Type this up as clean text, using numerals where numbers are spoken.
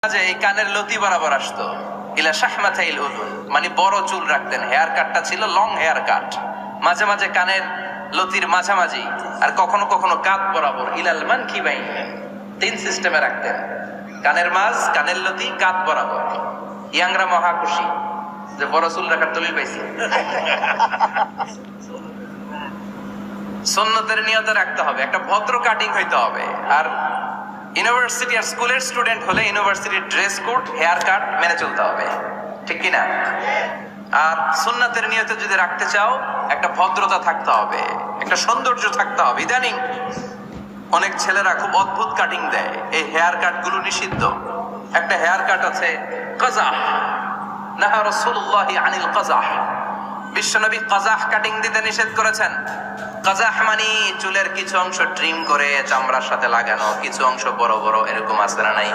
যে এই কানের লতি বরাবর আসতো ইলা শাহমাতাইল উযুন, মানে বড় চুল রাখতেন। হেয়ার কাটটা ছিল লং হেয়ার কাট, মাঝে মাঝে কানের লতির মাঝামাঝি, আর কখনো কখনো কাঁধ বরাবর ইলাল মানকিবাইন, তিন সিস্টেমে রাখতেন। কানের মাঝ, কানের লতি, কাঁধ বরাবর। ইয়াংরা মহা খুশি যে বড় চুল রাখার দলিল পাইছি। সুন্নতের নিয়তে রাখতে হবে, একটা ভদ্র কাটিং হইতে হবে। আর ইউনিভার্সিটি আর স্কুলের স্টুডেন্ট হলে ইউনিভার্সিটির ড্রেস কোড, হেয়ার কাট মেনে চলতে হবে, ঠিক কিনা? আর সুন্নতের নিয়তে যদি রাখতে চাও, একটা ভদ্রতা থাকতে হবে, একটা সৌন্দর্য থাকতে হবে। ইদানিং অনেক ছেলেরা খুব অদ্ভুত কাটিং দেয়, এই হেয়ার কাট গুলো নিষিদ্ধ। একটা হেয়ার কাট আছে কাজাহ, নাহা রাসূলুল্লাহি আনিল কাজাহ, বিশ্বনবী কাজাহ কাটিং দিতে নিষেধ করেছেন। কাজাহ মানে চুলের কিছু অংশ ট্রিম করে চামড়ার সাথে লাগানো, কিছু অংশ বড় বড়, এরকম আছে না নাই?